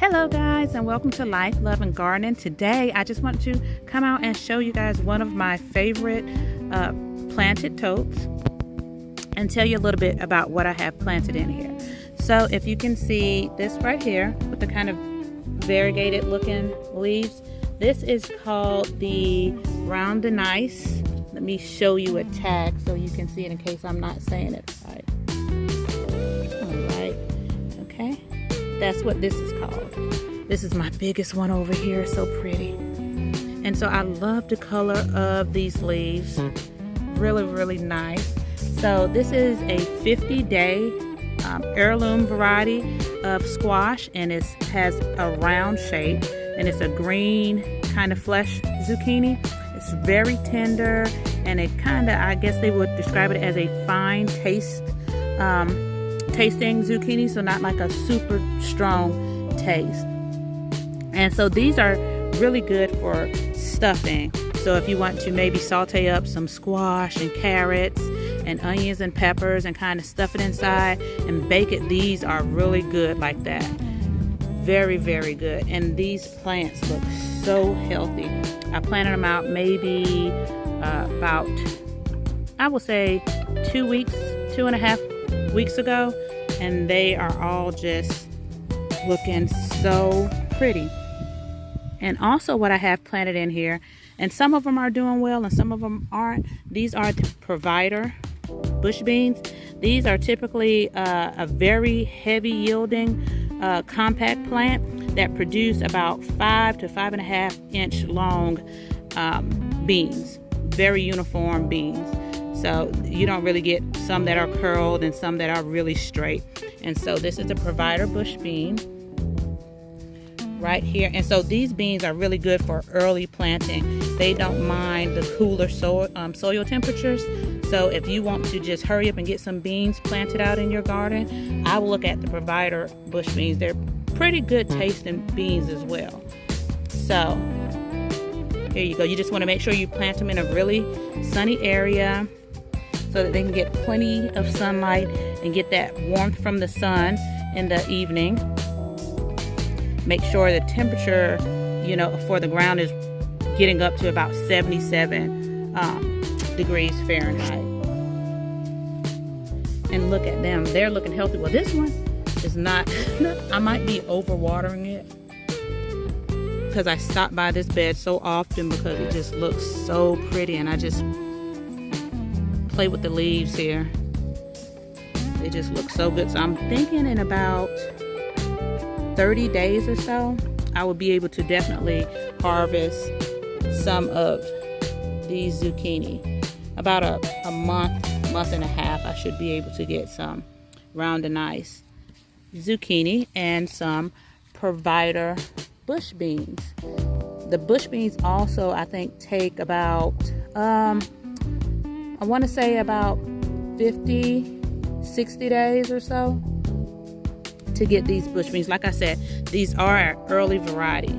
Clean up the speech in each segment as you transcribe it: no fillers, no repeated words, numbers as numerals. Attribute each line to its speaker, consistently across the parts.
Speaker 1: Hello guys, and welcome to Life, Love, and Gardening. Today I just want to come out and show you guys one of my favorite planted totes and tell you a little bit about what I have planted in here. So if you can see this right here with the kind of variegated looking leaves, this is called the Round and Nice. Let me show you a tag so you can see it in case I'm not saying it right. Alright, okay. That's what this is called. This is my biggest one over here, so pretty. And so I love the color of these leaves. Really nice. So this is a 50-day heirloom variety of squash, and it has a round shape, and it's a green kind of flesh zucchini. It's very tender, and it kind of, I guess they would describe it as a fine tasting zucchini, so not like a super strong taste. And so these are really good for stuffing. So if you want to maybe saute up some squash and carrots and onions and peppers and kind of stuff it inside and bake it, these are really good like that. Very good. And these plants look so healthy. I planted them out maybe about, I would say 2.5 weeks ago, and they are all just looking so pretty. And also what I have planted in here, and some of them are doing well and some of them aren't, these are the Provider bush beans. These are typically a very heavy yielding compact plant that produce about 5 to 5.5 inch long beans, very uniform beans. So you don't really get some that are curled and some that are really straight. And so this is a Provider bush bean right here. And so these beans are really good for early planting. They don't mind the cooler soil temperatures. So if you want to just hurry up and get some beans planted out in your garden, I will look at the Provider bush beans. They're pretty good tasting beans as well. So here you go. You just want to make sure you plant them in a really sunny area so that they can get plenty of sunlight and get that warmth from the sun in the evening. Make sure the temperature, for the ground is getting up to about 77 degrees Fahrenheit. And look at them. They're looking healthy. Well, this one is not. I might be overwatering it because I stop by this bed so often because it just looks so pretty, and I just play with the leaves here. They just look so good. So I'm thinking in about 30 days or so, I will be able to definitely harvest some of these zucchini. About a month and a half, I should be able to get some Round and Nice zucchini and some Provider bush beans. The bush beans also, I think, take about, I want to say about 50-60 days or so to get these bush beans. Like I said, these are an early variety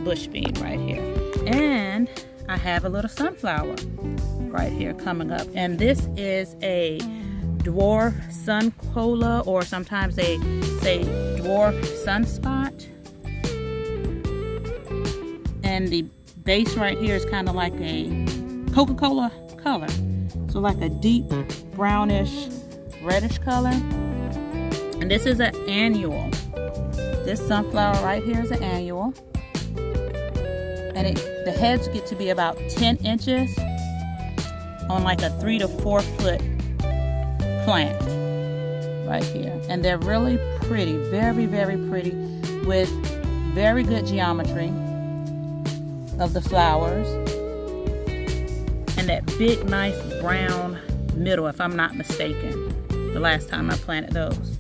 Speaker 1: bush bean right here. And I have a little sunflower right here coming up. And this is a dwarf suncola, or sometimes they say dwarf sunspot. And the base right here is kind of like a Coca-Cola color. So like a deep brownish reddish color. And this is an annual. This sunflower right here is an annual. And the heads get to be about 10 inches on like a 3 to 4 foot plant right here. And they're really pretty, very pretty, with very good geometry of the flowers. And that big, nice brown middle, if I'm not mistaken, the last time I planted those.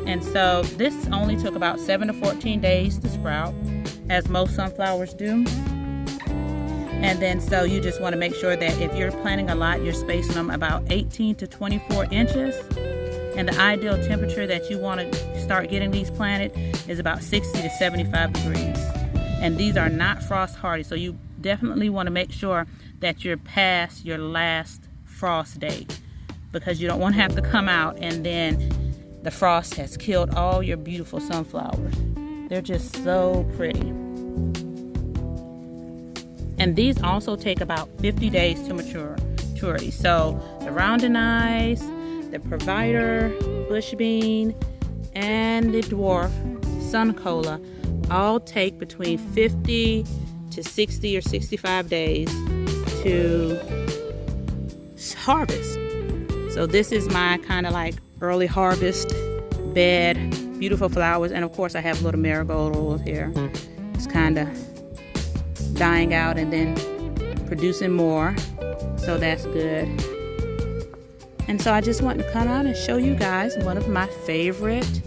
Speaker 1: And so this only took about 7 to 14 days to sprout, as most sunflowers do. And then so you just want to make sure that if you're planting a lot, you're spacing them about 18 to 24 inches. And the ideal temperature that you want to start getting these planted is about 60 to 75 degrees. And these are not frost hardy, so you definitely want to make sure that you're past your last frost date, because you don't want to have to come out and then the frost has killed all your beautiful sunflowers. They're just so pretty. And these also take about 50 days to maturity. So the Rhodonise, the Provider, Bush Bean, and the Dwarf Sun Cola all take between 50 to 60 or 65 days to harvest. So this is my kind of like early harvest bed. Beautiful flowers, and of course I have little marigold here. It's kind of dying out and then producing more, so that's good. And so I just want to come out and show you guys one of my favorite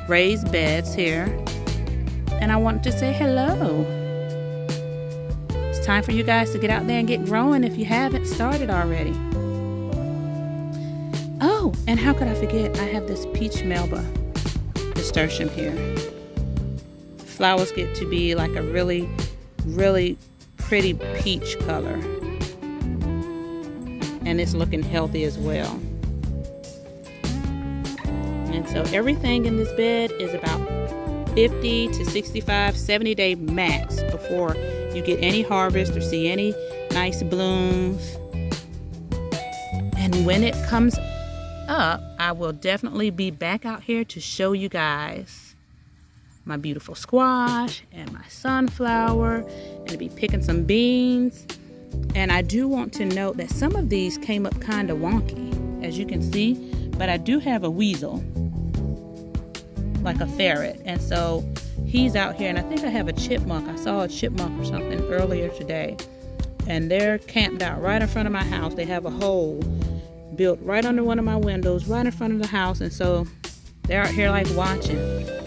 Speaker 1: raised beds here, and I want to say hello. It's time for you guys to get out there and get growing if you haven't started already. Oh, and how could I forget, I have this peach melba nasturtium here. The flowers get to be like a really, really pretty peach color. And it's looking healthy as well. And so everything in this bed is about 50 to 65, 70 day max before you get any harvest or see any nice blooms. And when it comes up, I will definitely be back out here to show you guys my beautiful squash and my sunflower, and I'll be picking some beans. And I do want to note that some of these came up kind of wonky, as you can see, but I do have a weasel, like a ferret, and so he's out here, and I think I have a chipmunk. I saw a chipmunk or something earlier today, and they're camped out right in front of my house. They have a hole built right under one of my windows, right in front of the house, and so they're out here like watching,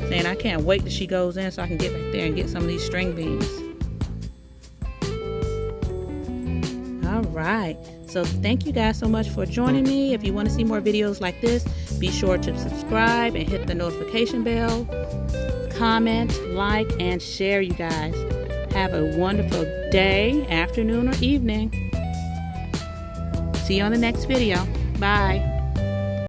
Speaker 1: saying I can't wait till she goes in so I can get back there and get some of these string beans. All right, so thank you guys so much for joining me. If you want to see more videos like this, be sure to subscribe and hit the notification bell, comment, like, and share, you guys. Have a wonderful day, afternoon, or evening. See you on the next video. Bye.